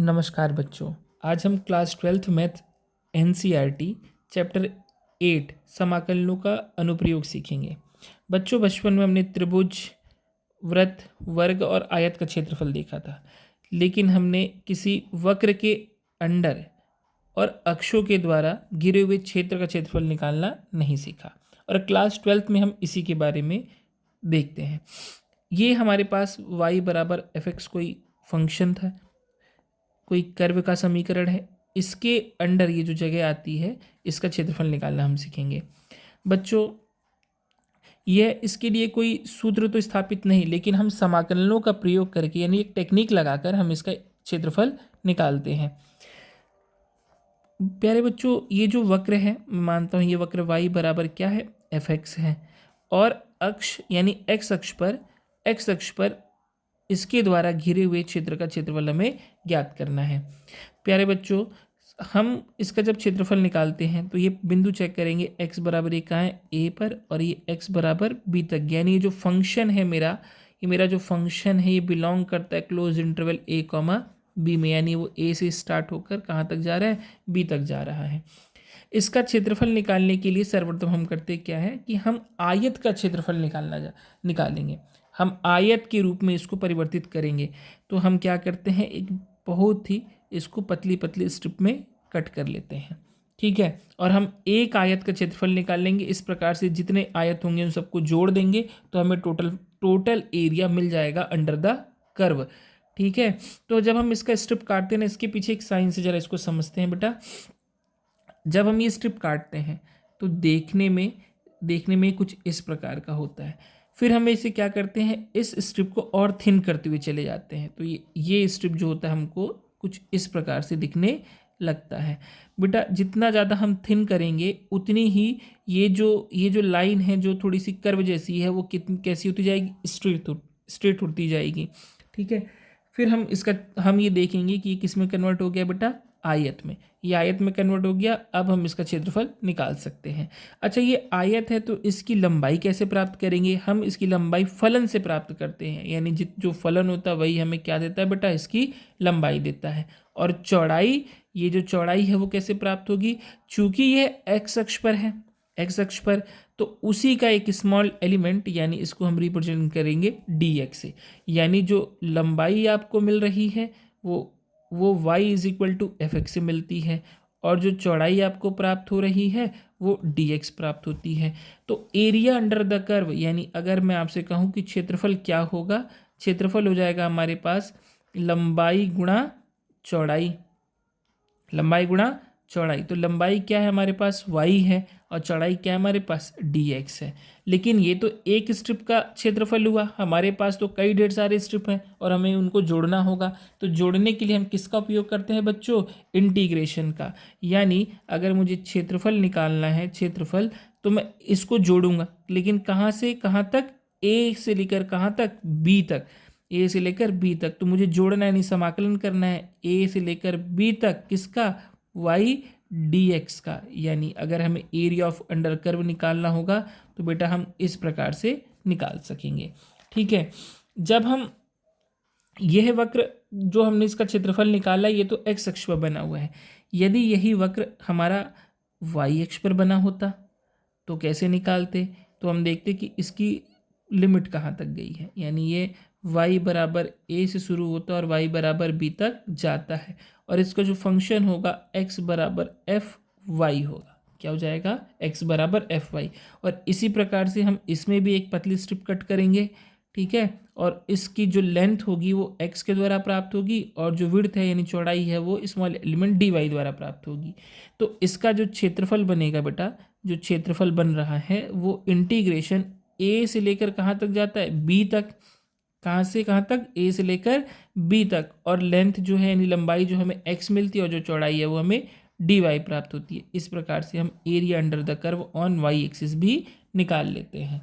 नमस्कार बच्चों। आज हम class 12th math NCERT chapter 8 समाकलनों का अनुप्रयोग सीखेंगे। बच्चों, बचपन में हमने त्रिभुज, वृत्त, वर्ग और आयत का क्षेत्रफल देखा था, लेकिन हमने किसी वक्र के अंडर और अक्षों के द्वारा घिरे हुए क्षेत्र का क्षेत्रफल निकालना नहीं सीखा। और क्लास 12th में हम इसी के बारे में देखते हैं। ये हमारे पास y बराबर fx कोई फंक्शन था, कोई कर्व का समीकरण है। इसके अंडर ये जो जगह आती है, इसका क्षेत्रफल निकालना हम सीखेंगे। बच्चों, यह इसके लिए कोई सूत्र तो स्थापित नहीं, लेकिन हम समाकलनों का प्रयोग करके यानी एक टेक्निक लगाकर हम इसका क्षेत्रफल निकालते हैं। प्यारे बच्चों, ये जो वक्र है, मैं मानता हूँ ये वक्र y बराबर क्या है, fx है, और अक्ष यानी x अक्ष पर इसके द्वारा घिरे हुए क्षेत्र का क्षेत्रफल हमें ज्ञात करना है। प्यारे बच्चों, हम इसका जब क्षेत्रफल निकालते हैं तो ये बिंदु चेक करेंगे, x बराबर ये कहाँ है, a पर, और ये x बराबर b तक। यानी ये जो फंक्शन है मेरा जो फंक्शन है ये बिलोंग करता है close interval a comma b में। यानी वो a से स्टार्ट होकर कहाँ तक जा रहा है, b तक जा रहा है। इसका क्षेत्रफल निकालने के लिए सर्वप्रथम हम करते क्या है कि हम आयत का क्षेत्रफल निकालेंगे। हम आयत के रूप में इसको परिवर्तित करेंगे। तो हम क्या करते हैं, एक बहुत ही इसको पतली पतली स्ट्रिप में कट कर लेते हैं, ठीक है। और हम एक आयत का क्षेत्रफल निकाल लेंगे। इस प्रकार से जितने आयत होंगे उन सबको जोड़ देंगे तो हमें टोटल एरिया मिल जाएगा अंडर द कर्व, ठीक है। तो जब हम इसका स्ट्रिप काटते हैं ना, इसके पीछे एक साइन से जरा इसको समझते हैं बेटा। जब हम ये स्ट्रिप काटते हैं तो देखने में कुछ इस प्रकार का होता है। फिर हम इसे क्या करते हैं, इस स्ट्रिप को और थिन करते हुए चले जाते हैं। तो ये स्ट्रिप जो होता है हमको कुछ इस प्रकार से दिखने लगता है। बेटा, जितना ज़्यादा हम थिन करेंगे उतनी ही ये जो लाइन है जो थोड़ी सी कर्व जैसी है वो कैसी होती जाएगी, स्ट्रेट होती जाएगी, ठीक है। फिर हम ये देखेंगे कि ये किस में कन्वर्ट हो गया बेटा, आयत में। ये आयत में कन्वर्ट हो गया। अब हम इसका क्षेत्रफल निकाल सकते हैं। अच्छा, ये आयत है तो इसकी लंबाई कैसे प्राप्त करेंगे, हम इसकी लंबाई फलन से प्राप्त करते हैं। यानी जो फलन होता है वही हमें क्या देता है बेटा, इसकी लंबाई देता है। और चौड़ाई, ये जो चौड़ाई है वो कैसे प्राप्त होगी, चूंकि ये x अक्ष पर है, x अक्ष पर, तो उसी का एक स्मॉल एलिमेंट यानी इसको हम रिप्रेजेंट करेंगे dx से। यानी जो लंबाई आपको मिल रही है वो y is equal to F X से मिलती है, और जो चौड़ाई आपको प्राप्त हो रही है वो dx प्राप्त होती है। तो एरिया अंडर द कर्व, यानी अगर मैं आपसे कहूँ कि क्षेत्रफल क्या होगा, क्षेत्रफल हो जाएगा हमारे पास लंबाई गुणा चौड़ाई, तो लंबाई क्या है हमारे पास, y है, और चौड़ाई क्या है हमारे पास, dx है। लेकिन ये तो एक स्ट्रिप का क्षेत्रफल हुआ, हमारे पास तो कई ढेर सारे स्ट्रिप हैं और हमें उनको जोड़ना होगा। तो जोड़ने के लिए हम किसका उपयोग करते हैं बच्चों, इंटीग्रेशन का। यानी अगर मुझे क्षेत्रफल निकालना है, तो मैं इसको जोड़ूंगा, लेकिन कहाँ से कहाँ तक, a से लेकर कहाँ तक, b तक, a से लेकर b तक। तो मुझे जोड़ना है, नहीं समाकलन करना है a से लेकर b तक, किसका, y dx का। यानी अगर हमें एरिया ऑफ अंडर कर्व निकालना होगा तो बेटा हम इस प्रकार से निकाल सकेंगे, ठीक है। जब हम यह वक्र जो हमने इसका क्षेत्रफल निकाला, ये तो x अक्ष पर बना हुआ है। यदि यही वक्र हमारा y अक्ष पर बना होता तो कैसे निकालते, तो हम देखते कि इसकी लिमिट कहाँ तक गई है। यानी ये y बराबर a से शुरू होता है और y बराबर b तक जाता है, और इसका जो फंक्शन होगा x बराबर एफ वाई होगा। क्या हो जाएगा, x बराबर एफ वाई। और इसी प्रकार से हम इसमें भी एक पतली स्ट्रिप कट करेंगे, ठीक है। और इसकी जो लेंथ होगी वो x के द्वारा प्राप्त होगी, और जो विड्थ है यानी चौड़ाई है वो स्मॉल एलिमेंट dy द्वारा प्राप्त होगी। तो इसका जो क्षेत्रफल बनेगा बेटा, जो क्षेत्रफल बन रहा है वो इंटीग्रेशन a से लेकर कहाँ तक जाता है, b तक। कहाँ से कहाँ तक, a से लेकर b तक। और लेंथ जो है यानी लंबाई जो हमें x मिलती है और जो चौड़ाई है वो हमें dy प्राप्त होती है। इस प्रकार से हम area under the curve on y axis भी निकाल लेते हैं।